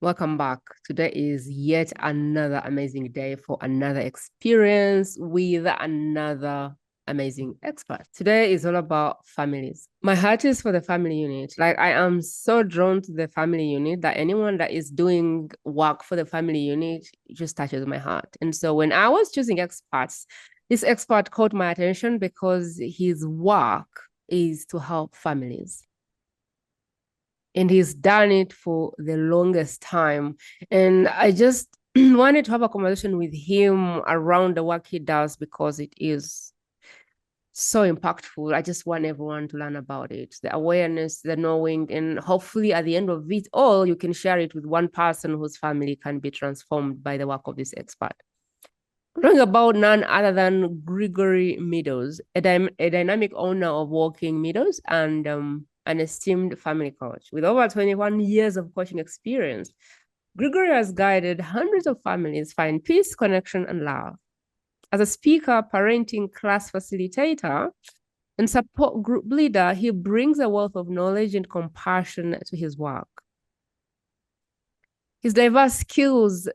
Welcome back. Today is yet another amazing day for another experience with another amazing expert. Today is all about families. My heart is for the family unit. Like, I am so drawn to the family unit that anyone that is doing work for the family unit just touches my heart. And so when I was choosing experts, this expert caught my attention because his work is to help families. And he's done it for the longest time. And I just wanted to have a conversation with him around the work he does because it is so impactful. I just want everyone to learn about it, the awareness, the knowing, and hopefully at the end of it all, you can share it with one person whose family can be transformed by the work of this expert. I'm talking about none other than Gregory Meadows, a dynamic owner of Walking Meadows and an esteemed family coach. With over 21 years of coaching experience, Gregory has guided hundreds of families find peace, connection, and love. As a speaker, parenting class facilitator, and support group leader, he brings a wealth of knowledge and compassion to his work. His diverse skills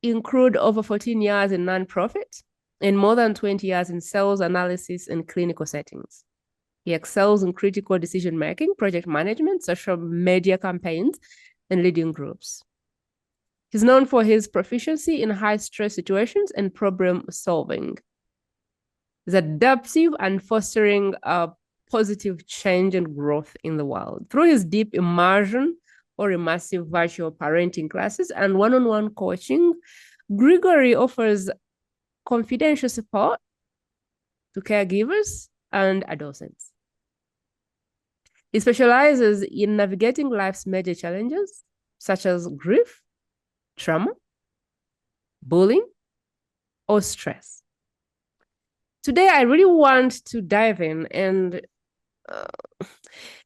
include over 14 years in nonprofit and more than 20 years in sales analysis and clinical settings. He excels in critical decision-making, project management, social media campaigns, and leading groups. He's known for his proficiency in high-stress situations and problem solving. He's adaptive and fostering a positive change and growth in the world. Through his deep immersion or immersive virtual parenting classes and one-on-one coaching, Gregory offers confidential support to caregivers and adolescents. He specializes in navigating life's major challenges, such as grief, trauma, bullying, or stress. Today, I really want to dive in and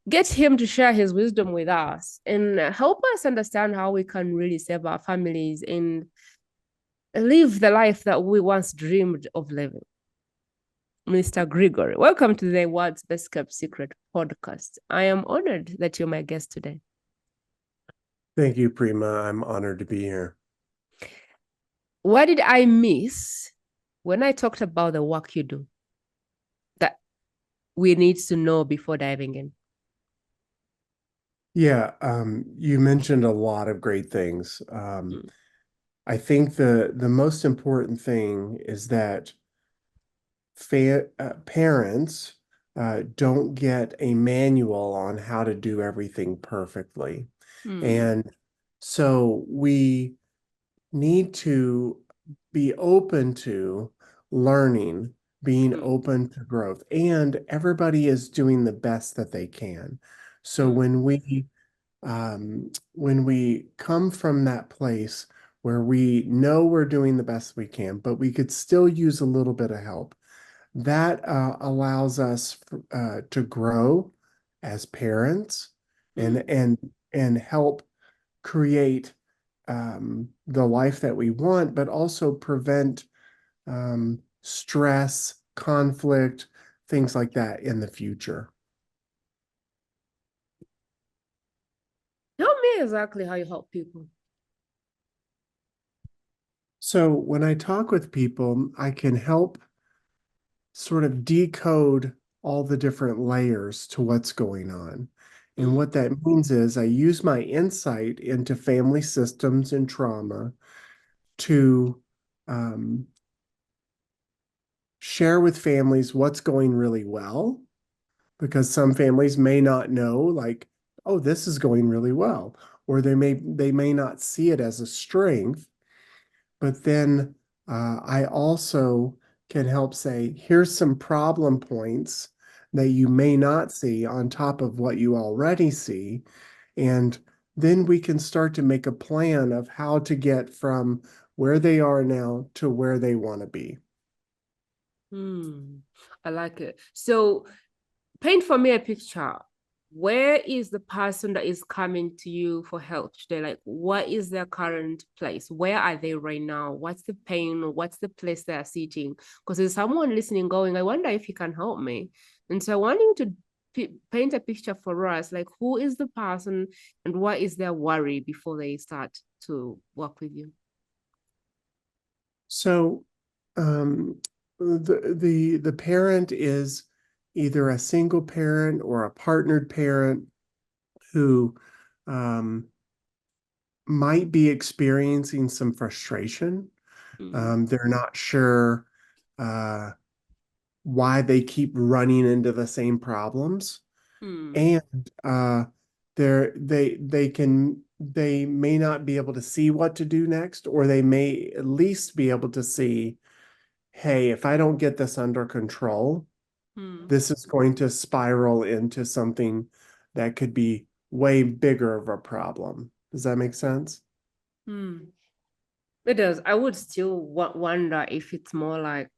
get him to share his wisdom with us and help us understand how we can really save our families and live the life that we once dreamed of living. Mr. Gregory, welcome to the World's Best Kept Secret podcast. I am honored that you're my guest today. Thank you, Prima. I'm honored to be here. What did I miss when I talked about the work you do that we need to know before diving in? Yeah, you mentioned a lot of great things. I think the most important thing is that parents don't get a manual on how to do everything perfectly. And so we need to be open to learning, being open to growth, and everybody is doing the best that they can. So when we come from that place where we know we're doing the best we can, but we could still use a little bit of help, that allows us to grow as parents and help create the life that we want, but also prevent stress, conflict, things like that in the future. Tell me exactly how you help people. So when I talk with people, I can help sort of decode all the different layers to what's going on. And what that means is I use my insight into family systems and trauma to share with families what's going really well, because some families may not know, like, oh, this is going really well, or they may not see it as a strength. But then I also can help say, here's some problem points that you may not see on top of what you already see. And then we can start to make a plan of how to get from where they are now to where they want to be. I like it. So paint for me a picture. Where is the person that is coming to you for help today? Like, what is their current place? Where are they right now? What's the pain? What's the place they are sitting? Because there's someone listening going, I wonder if he can help me. And so I want you to paint a picture for us, like who is the person and what is their worry before they start to work with you? So the parent is either a single parent or a partnered parent who um, might be experiencing some frustration. Mm, They're not sure uh, why they keep running into the same problems, mm, and they may not be able to see what to do next, or they may at least be able to see, hey, if I don't get this under control, mm, this is going to spiral into something that could be way bigger of a problem. Does that make sense? mm. It does. I would still wonder if it's more like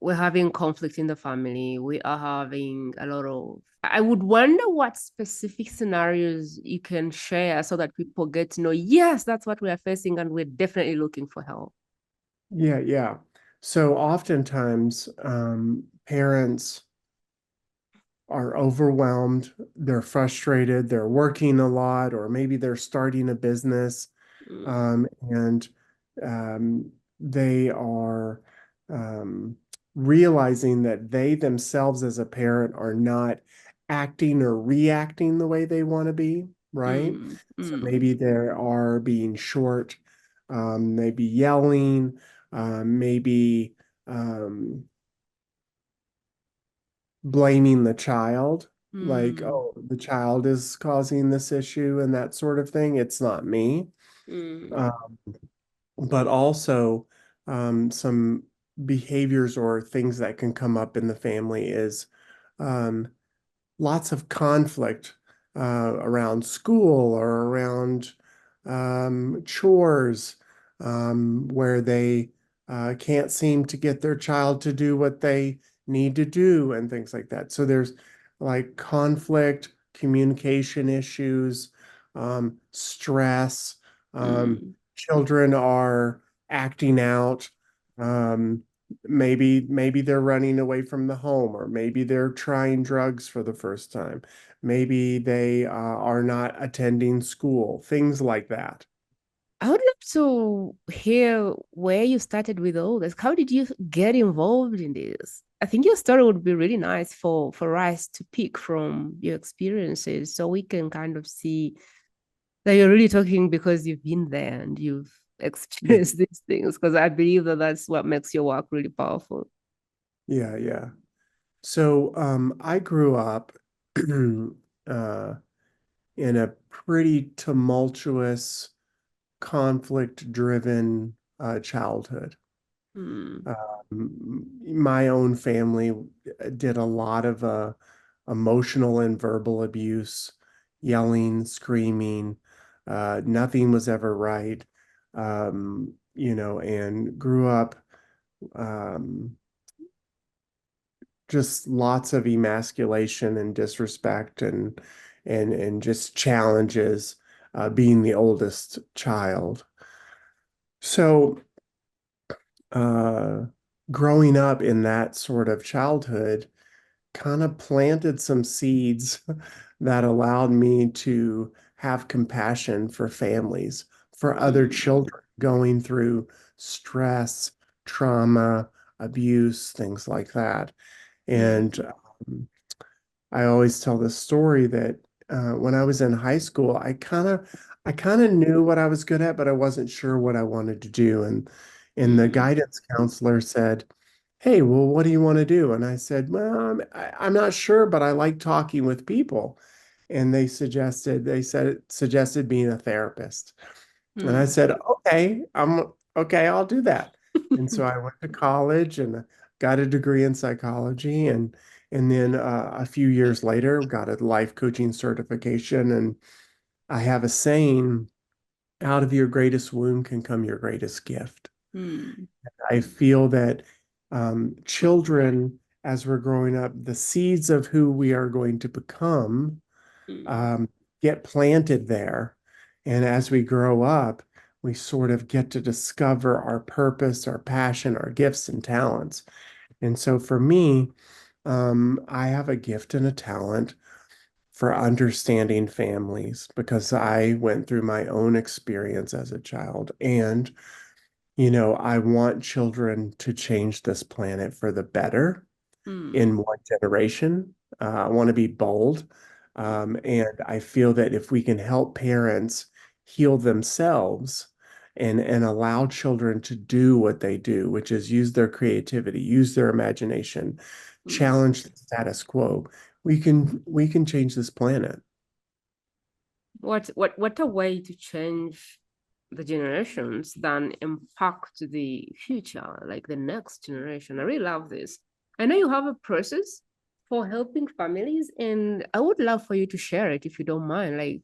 we're having conflict in the family. We are having a lot of. I would wonder what specific scenarios you can share so that people get to know, yes, that's what we are facing, and we're definitely looking for help. Yeah, yeah. So oftentimes, parents are overwhelmed, they're frustrated, they're working a lot, or maybe they're starting a business, Mm, and um, they are um, realizing that they themselves as a parent are not acting or reacting the way they want to be, right? mm, So mm, maybe they are being short, maybe yelling, maybe um, blaming the child, like, mm, oh, the child is causing this issue and that sort of thing. It's not me. mm, Uh, but also, some behaviors or things that can come up in the family is um, lots of conflict around school or around chores, where they can't seem to get their child to do what they need to do and things like that. So there's like conflict, communication issues, stress. mm, Children are acting out. Um, maybe they're running away from the home, or maybe they're trying drugs for the first time. Maybe they are not attending school, things like that. I would love to hear where you started with all this. How did you get involved in this? I think your story would be really nice for us to pick from your experiences so we can kind of see that you're really talking because you've been there and you've Yeah, experienced these things. Because I believe that that's what makes your work really powerful. yeah, yeah. So I grew up in a pretty tumultuous, conflict-driven childhood. Mm, My own family did a lot of emotional and verbal abuse, yelling, screaming. Nothing was ever right, and grew up um, just lots of emasculation and disrespect and just challenges, being the oldest child. So uh, growing up in that sort of childhood kind of planted some seeds that allowed me to have compassion for families, for other mm, children going through stress, trauma, abuse, things like that. And mm, I always tell this story that when I was in high school, I kind of knew what I was good at, but I wasn't sure what I wanted to do. And the mm, guidance counselor said, "Hey, well, what do you want to do?" And I said, "Well, I'm not sure, but I like talking with people." And they suggested being a therapist. And I mm. said, okay, I'll do that. And so I went to college and got a degree in psychology, and then a few years later got a life coaching certification. And I have a saying, out of your greatest wound can come your greatest gift. Mm, I feel that children, as we're growing up, the seeds of who we are going to become mm, um, get planted there. And as we grow up, we sort of get to discover our purpose, our passion, our gifts and talents. And so for me, I have a gift and a talent for understanding families because I went through my own experience as a child. And, I want children to change this planet for the better Mm, in one generation. I want to be bold. And I feel that if we can help parents heal themselves and allow children to do what they do, which is use their creativity, use their imagination, mm. challenge the status quo, we can change this planet. What a way to change the generations than impact the future, like the next generation. I really love this. I know you have a process for helping families, and I would love for you to share it if you don't mind. Like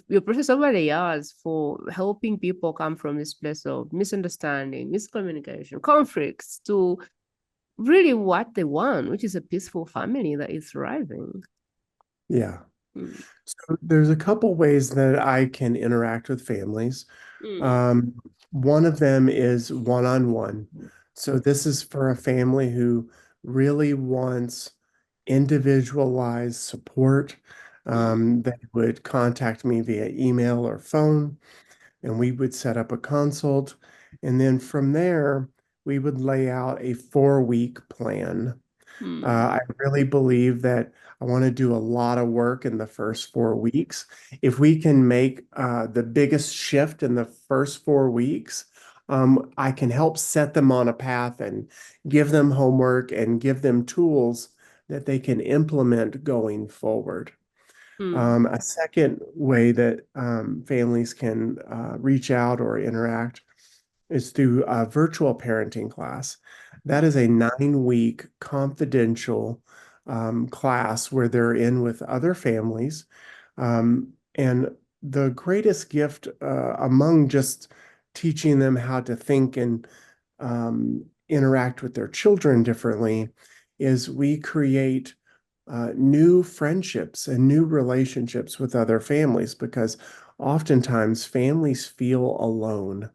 your process over the years for helping people come from this place of misunderstanding, miscommunication, conflicts to really what they want, which is a peaceful family that is thriving. Yeah. Mm, So there's a couple ways that I can interact with families. mm, Um, One of them is one-on-one. So this is for a family who really wants individualized support. mm, They would contact me via email or phone, and we would set up a consult. And then from there, we would lay out a 4-week plan. mm, I really believe that I want to do a lot of work in the first 4 weeks. If we can make the biggest shift in the first 4 weeks, I can help set them on a path and give them homework and give them tools that they can implement going forward. mm, A second way that families can reach out or interact is through a virtual parenting class. That is a 9-week confidential class where they're in with other families. And the greatest gift among just teaching them how to think and interact with their children differently is we create new friendships and new relationships with other families because oftentimes families feel alone.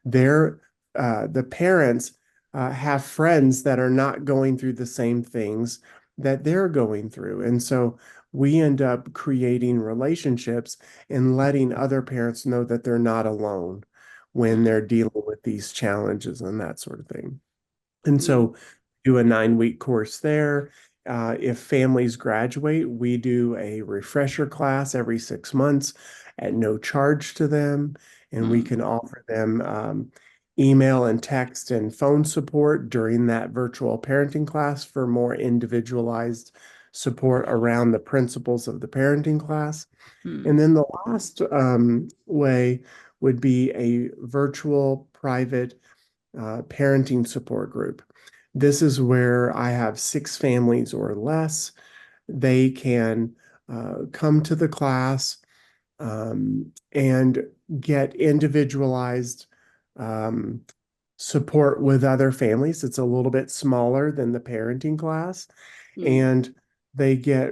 They're the parents have friends that are not going through the same things that they're going through. And so we end up creating relationships and letting other parents know that they're not alone when mm, they're dealing with these challenges and that sort of thing. And mm, so do a 9-week course there. If families graduate, we do a refresher class every 6 months at no charge to them. And we mm, can offer them email and text and phone support during that virtual parenting class for more individualized support around the principles of the parenting class. And mm, then the last way would be a virtual private parenting support group. This is where I have 6 families or less. They can come to the class and get individualized um, support with other families. It's a little bit smaller than the parenting class, mm, and they get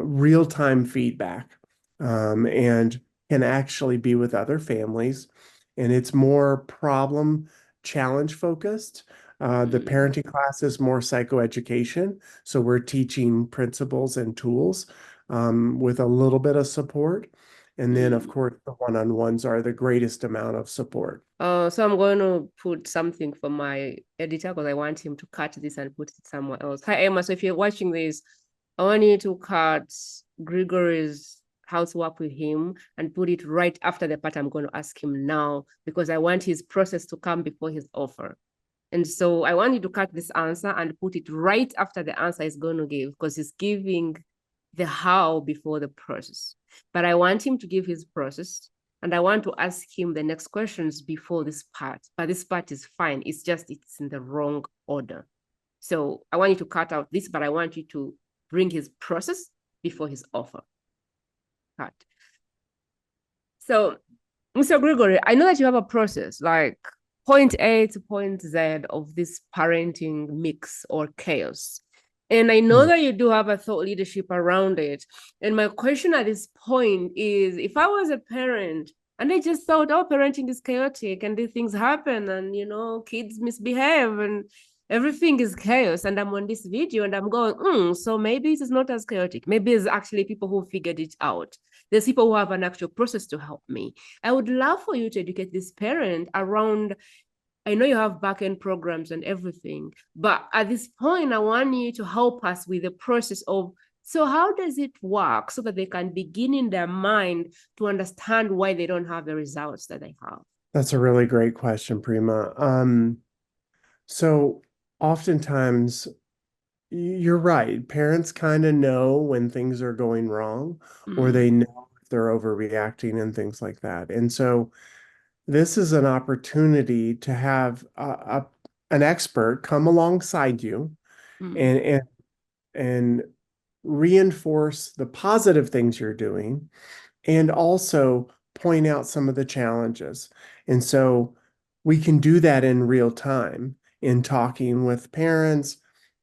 real-time feedback and can actually be with other families. And it's more problem challenge focused. The mm, parenting class is more psychoeducation. So we're teaching principles and tools with a little bit of support. And then, of mm. course, the one-on-ones are the greatest amount of support. So I'm going to put something for my editor because I want him to cut this and put it somewhere else. Hi, Emma. So if you're watching this, I want you to cut Gregory's housework with him and put it right after the part I'm going to ask him now because I want his process to come before his offer. And so I want you to cut this answer and put it right after the answer he's going to give because he's giving the how before the process. But I want him to give his process and I want to ask him the next questions before this part. But this part is fine. It's just it's in the wrong order. So I want you to cut out this, but I want you to bring his process before his offer. Cut. So, Mr. Gregory, I know that you have a process like point A to point Z of this parenting mix or chaos. And I know Mm. that you do have a thought leadership around it. And my question at this point is if I was a parent and I just thought, oh, parenting is chaotic and these things happen and, kids misbehave and everything is chaos, and I'm on this video and I'm going, so maybe it is not as chaotic. Maybe it's actually people who figured it out. There's people who have an actual process to help me. I would love for you to educate this parent around. I know you have back-end programs and everything, but at this point, I want you to help us with the process of, so how does it work so that they can begin in their mind to understand why they don't have the results that they have? That's a really great question, Prima. So oftentimes you're right. Parents kind of know when things are going wrong, or they Mm, know if they're overreacting and things like that. And so this is an opportunity to have an expert come alongside you mm, and and reinforce the positive things you're doing and also point out some of the challenges. And so we can do that in real time in talking with parents,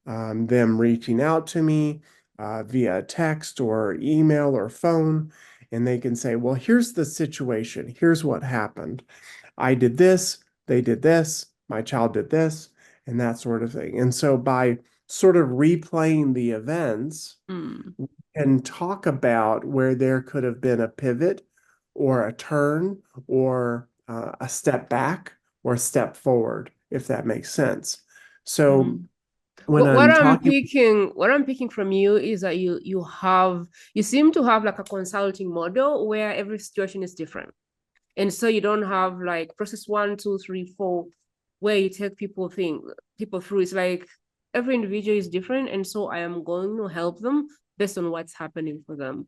them reaching out to me via text or email or phone. And they can say, well, here's the situation. Here's what happened. I did this, they did this, my child did this, and that sort of thing. And so by sort of replaying the events, mm, we can talk about where there could have been a pivot or a turn or a step back or a step forward, if that makes sense. So mm. when What I'm I'm talking, picking, what I'm picking from you is that you seem to have like a consulting model where every situation is different. And so you don't have like process 1, 2, 3, 4, where you take people through. It's like every individual is different. And so I am going to help them based on what's happening for them.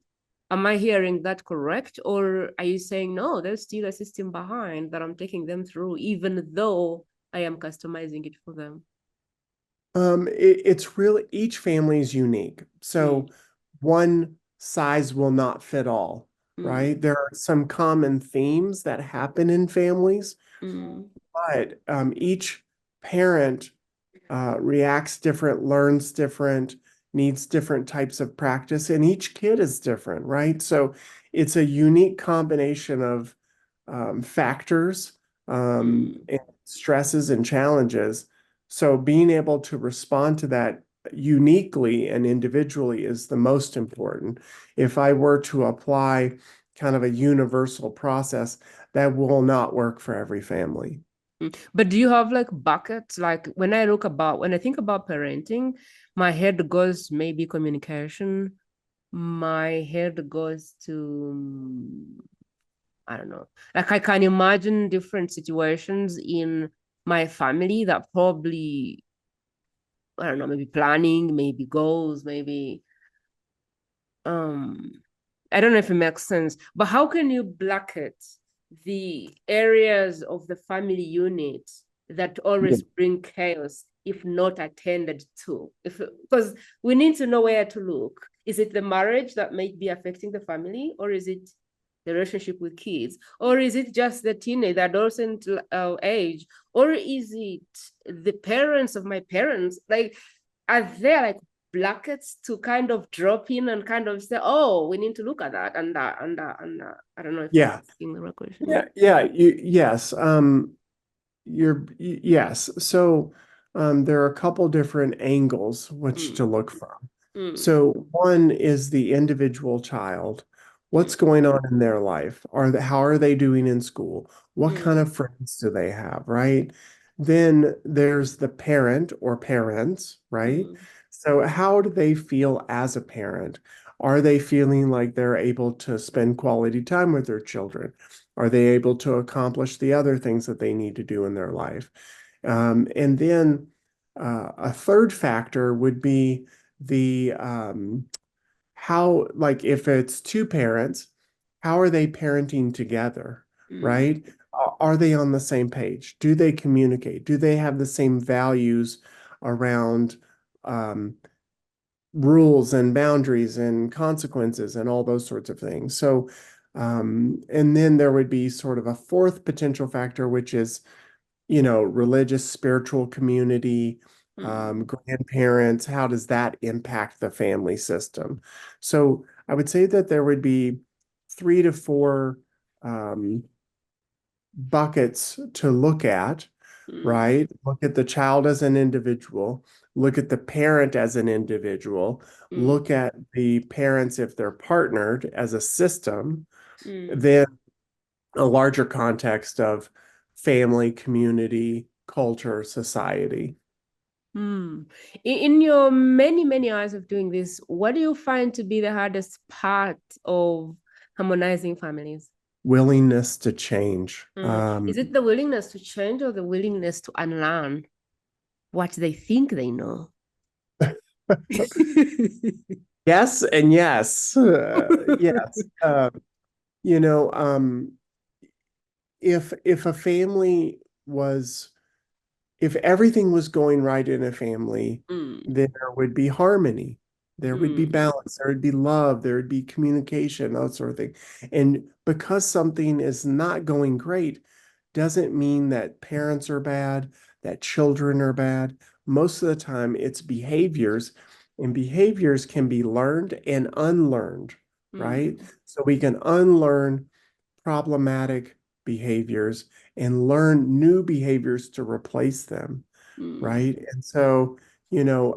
Am I hearing that correct? Or are you saying, no, there's still a system behind that I'm taking them through, even though I am customizing it for them? it's really each family is unique. Mm, So one size will not fit all, right? mm, There are some common themes that happen in families, mm, but each parent reacts different, learns different, needs different types of practice, and each kid is different, right? So it's a unique combination of factors mm. and stresses and challenges. So being able to respond to that uniquely and individually is the most important. If I were to apply kind of a universal process, that will not work for every family. But do you have like buckets? Like when I think about parenting, my head goes maybe communication. My head goes to, I don't know. Like I can imagine different situations in my family that probably, I don't know, maybe planning, maybe goals, maybe um I don't know if it makes sense, but how can you bracket the areas of the family unit that Yeah. always bring chaos if not attended to? If because we need to know where to look. Is it the marriage that might be affecting the family, or is it the relationship with kids, or is it just the teenage, the adolescent age, or is it the parents of my parents? Like, are there like brackets to kind of drop in and kind of say, oh, we need to look at that and that and that and that. I don't know if I'm Yeah. asking the right question. Yeah. Yes. Yes. So there are a couple different angles which Mm, to look from. mm, So one is the individual child. What's mm, going on in their life? How are they doing in school? What kind mm, of friends do they have, right? Then there's the parent or parents, right? mm, So how do they feel as a parent? Are they feeling like they're able to spend quality time with their children? Are they able to accomplish the other things that they need to do in their life? And then a third factor would be the how, like, if it's two parents, how are they parenting together, mm, right? Are they on the same page? Do they communicate? Do they have the same values around um, rules and boundaries and consequences and all those sorts of things? So, and then there would be sort of a fourth potential factor, which is religious, spiritual community, mm. grandparents, how does that impact the family system? So I would say that there would be 3 to 4 buckets to look at. Mm, right? Look at the child as an individual, look at the parent as an individual, look mm, at the parents if they're partnered as a system, mm, then a larger context of family, community, culture, society. mm. In your many, many hours of doing this, what do you find to be the hardest part of harmonizing families? Willingness to change. Is it the willingness to change or the willingness to unlearn what they think they know? Yes and yes. Yes. You know, if a family was if everything was going right in a family, Mm, then there would be harmony. There would be mm, balance. There would be love. There would be communication, that sort of thing. And because something is not going great, doesn't mean that parents are bad, that children are bad. Most of the time, it's behaviors, and behaviors can be learned and unlearned, right? mm, So we can unlearn problematic behaviors and learn new behaviors to replace them, mm, right? And so, you know,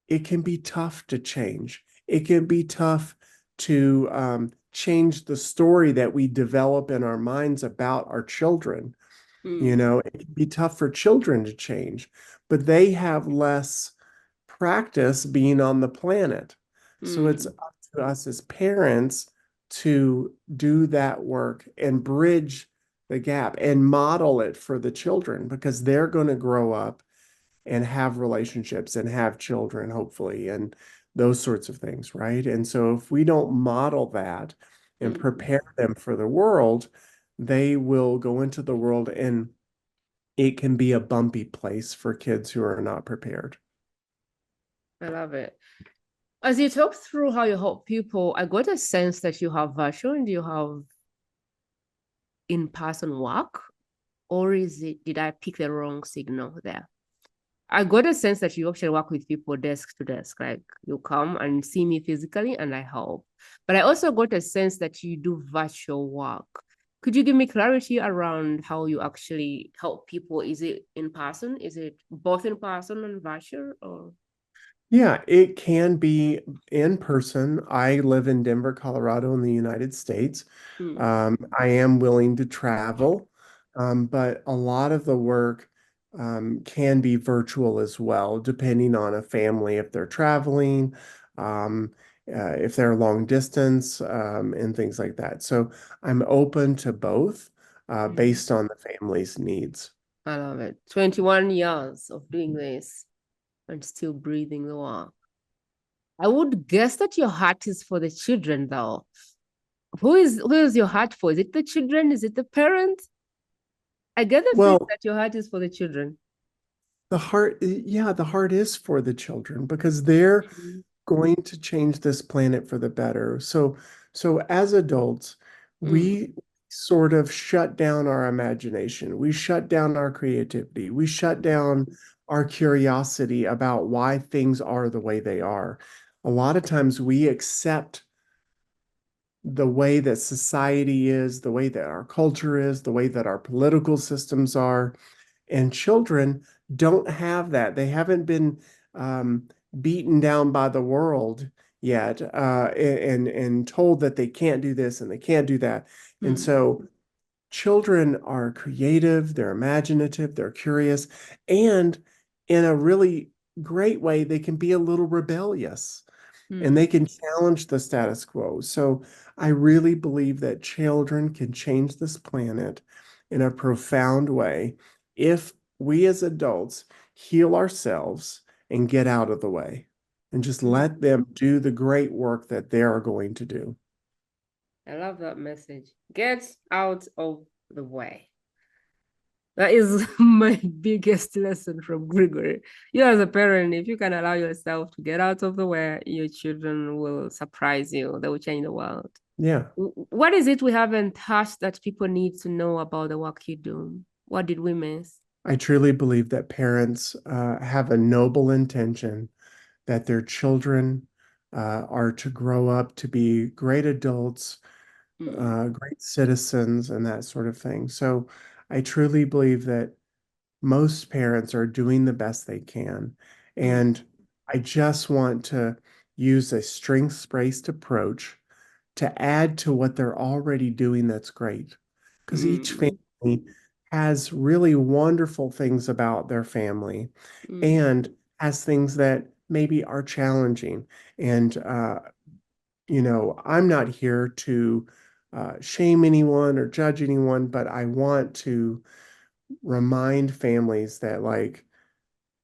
it can be tough to change. It can be tough to change the story that we develop in our minds about our children. You mm, know, it can be tough for children to change, but they have less practice being on the planet. So it's mm, up to us as parents to do that work and bridge the gap and model it for the children because they're going to grow up and have relationships and have children, hopefully, and those sorts of things, right? And so if we don't model that and mm. prepare them for the world, they will go into the world and it can be a bumpy place for kids who are not prepared. I love it. As you talk through how you help people, I got a sense that you have virtual and you have in-person work, or is it, did I pick the wrong signal there? I got a sense that you actually work with people desk to desk, like you come and see me physically and I help. But I also got a sense that you do virtual work. Could you give me clarity around how you actually help people? Is it in person? Is it both in person and virtual? Or Yeah, it can be in person. I live in Denver, Colorado, in the United States. hmm, I am willing to travel, but a lot of the work can be virtual as well, depending on a family, if they're traveling, um, if they're long distance, and things like that. So I'm open to both, hmm, based on the family's needs. I love it. 21 years of doing this and still breathing the work. I would guess that your heart is for the children, though. Who is your heart for? Is it the children? Is it the parents? I get the feeling Well, that your heart is for the children. the heart, yeah, the heart is for the children because they're Mm, going to change this planet for the better. So as adults, mm, we sort of shut down our imagination. We shut down our creativity. We shut down our curiosity about why things are the way they are. A lot of times we accept the way that society is, the way that our culture is, the way that our political systems are. And children don't have that. They haven't been beaten down by the world yet, and told that they can't do this and they can't do that. And mm, so children are creative, they're imaginative, they're curious, and in a really great way, they can be a little rebellious and they mm. can challenge the status quo. So I really believe that children can change this planet in a profound way if we as adults heal ourselves and get out of the way and just let Mm. them do the great work that they are going to do. I love that message. Get out of the way. That is my biggest lesson from Gregory. You, as a parent, if you can allow yourself to get out of the way, your children will surprise you. They will change the world. Yeah, What is it we haven't touched that people need to know about the work you do? What did we miss? I truly believe that parents have a noble intention that their children are to grow up to be great adults, Mm, great citizens, and that sort of thing. So I truly believe that most parents are doing the best they can. Mm, And I just want to use a strengths-based approach to add to what they're already doing that's great. Because each mm, family has really wonderful things about their family mm, and has things that maybe are challenging. And, I'm not here to shame anyone or judge anyone, but I want to remind families that, like,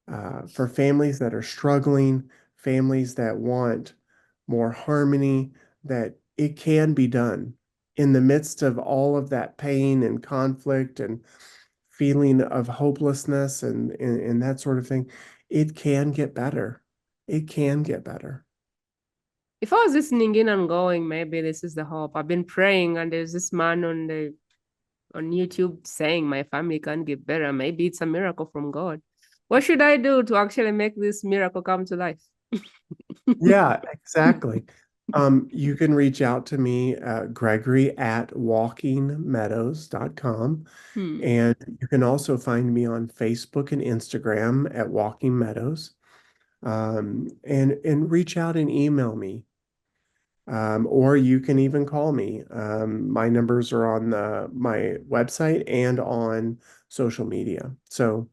for families that are struggling, families that want more harmony, that it can be done in the midst of all of that pain and conflict and feeling of hopelessness and that sort of thing. It can get better. It can get better. If I was listening in and going, maybe this is the hope. I've been praying, and there's this man on YouTube saying my family can get better. Maybe it's a miracle from God. What should I do to actually make this miracle come to life? Yeah, exactly. You can reach out to me, Gregory at walkingmeadows.com. Hmm. And you can also find me on Facebook and Instagram at Walking Meadows. And reach out and email me. Or you can even call me. My numbers are on my website and on social media. So,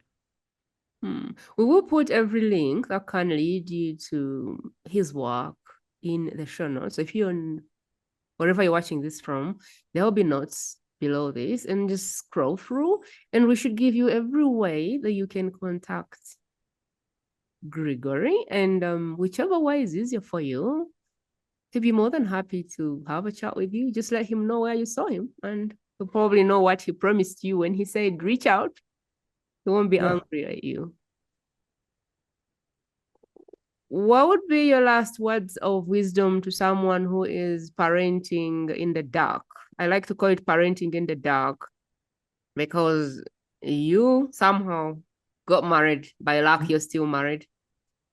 Hmm. We will put every link that can lead you to his work in the show notes. So if you're on wherever you're watching this from, there will be notes below this, and just scroll through. And we should give you every way that you can contact Gregory, and whichever way is easier for you, he'd be more than happy to have a chat with you. Just let him know where you saw him, and he'll probably know what he promised you when he said reach out. He won't be yeah. angry at you. What would be your last words of wisdom to someone who is parenting in the dark? I like to call it parenting in the dark because you somehow got married. By luck, you're still married.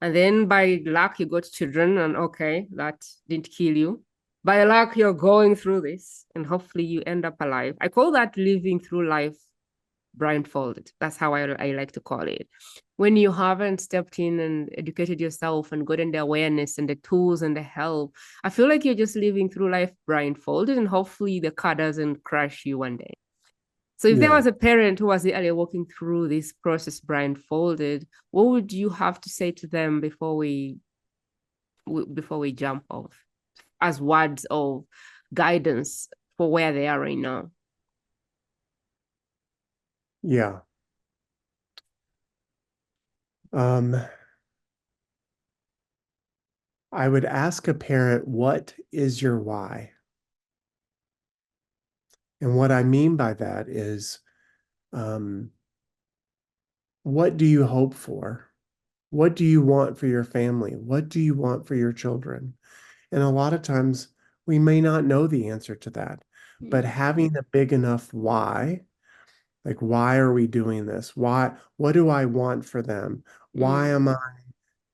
And then by luck, you got children, and okay, that didn't kill you. By luck, you're going through this, and hopefully you end up alive. I call that living through life blindfolded. That's how I like to call it. When you haven't stepped in and educated yourself and gotten the awareness and the tools and the help, I feel like you're just living through life blindfolded, and hopefully the car doesn't crash you one day. So if there Yeah. was a parent who was earlier walking through this process blindfolded, what would you have to say to them before we jump off as words of guidance for where they are right now? Yeah. Um, I would ask a parent, what is your why? And what I mean by that is, um, what do you hope for? What do you want for your family? What do you want for your children? And a lot of times we may not know the answer to that, but Mm, having a big enough why, like, why are we doing this? What do I want for them? Why mm, am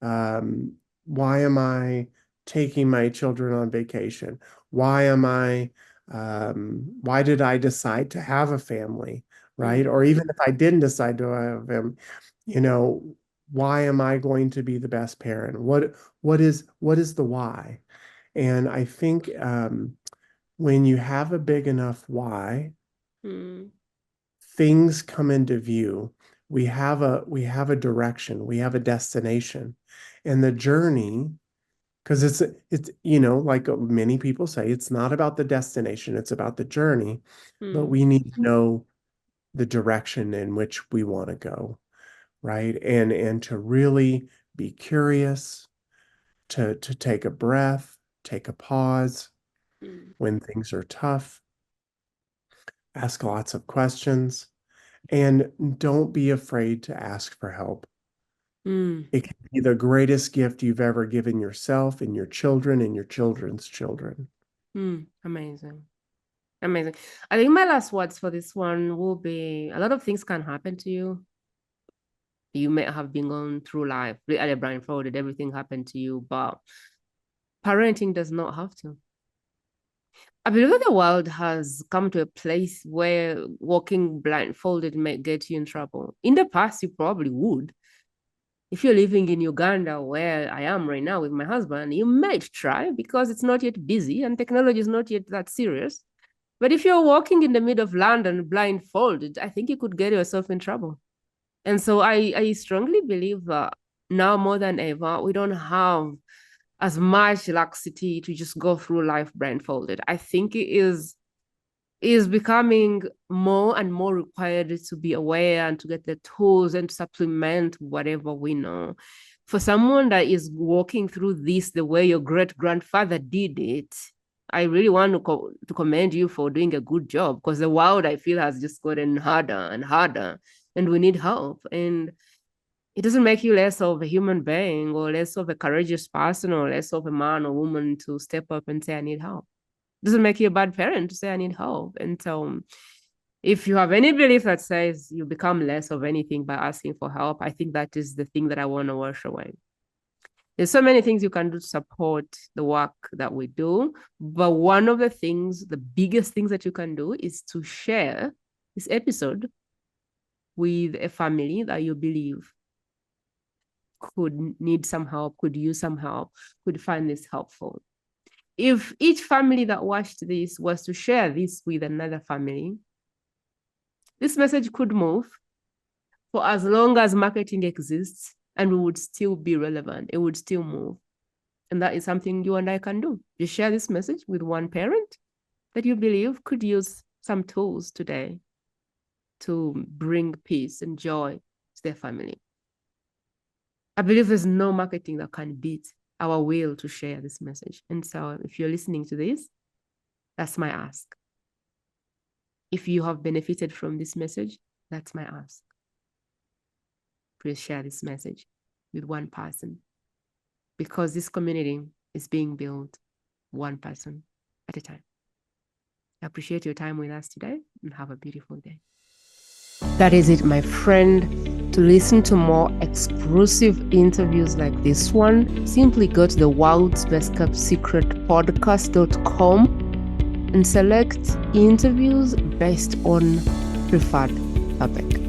um, why am I taking my children on vacation? Why did I decide to have a family, right? mm, Or even if I didn't decide to have them, you know, why am I going to be the best parent? What is the why? And I think when you have a big enough why, mm, things come into view. We have a direction, we have a destination, and the journey, because it's like many people say, it's not about the destination, it's about the journey, but mm, we need to know the direction in which we want to go, right? And to really be curious, to take a breath, take a pause mm, when things are tough, ask lots of questions, and don't be afraid to ask for help. mm, It can be the greatest gift you've ever given yourself and your children and your children's children. Amazing. Amazing. I think my last words for this one will be a lot of things can happen to you. You may have been going through life, really blindfolded, everything happened to you, but parenting does not have to. I believe that the world has come to a place where walking blindfolded may get you in trouble. In the past, you probably would. If you're living in Uganda, where I am right now with my husband, you might try because it's not yet busy and technology is not yet that serious. But if you're walking in the middle of London blindfolded, I think you could get yourself in trouble. And so I strongly believe that now more than ever, we don't have as much laxity to just go through life blindfolded. I think it is becoming more and more required to be aware and to get the tools and to supplement whatever we know. For someone that is walking through this the way your great grandfather did it, I really want to commend you for doing a good job, because the world, I feel, has just gotten harder and harder, and we need help. And it doesn't make you less of a human being or less of a courageous person or less of a man or woman to step up and say, I need help. It doesn't make you a bad parent to say, I need help. And so if you have any belief that says you become less of anything by asking for help, I think that is the thing that I want to wash away. There's so many things you can do to support the work that we do. But one of the things, the biggest things that you can do is to share this episode with a family that you believe could need some help, could use some help, could find this helpful. If each family that watched this was to share this with another family, this message could move for as long as marketing exists, and we would still be relevant. It would still move. And that is something you and I can do. You share this message with one parent that you believe could use some tools today to bring peace and joy to their family. I believe there's no marketing that can beat our will to share this message. And so if you're listening to this, that's my ask. If you have benefited from this message, that's my ask. Please share this message with one person, because this community is being built one person at a time. I appreciate your time with us today, and have a beautiful day. That is it, my friend. To listen to more exclusive interviews like this one, simply go to the World's Best Kept Secret podcast.com and select interviews based on preferred topic.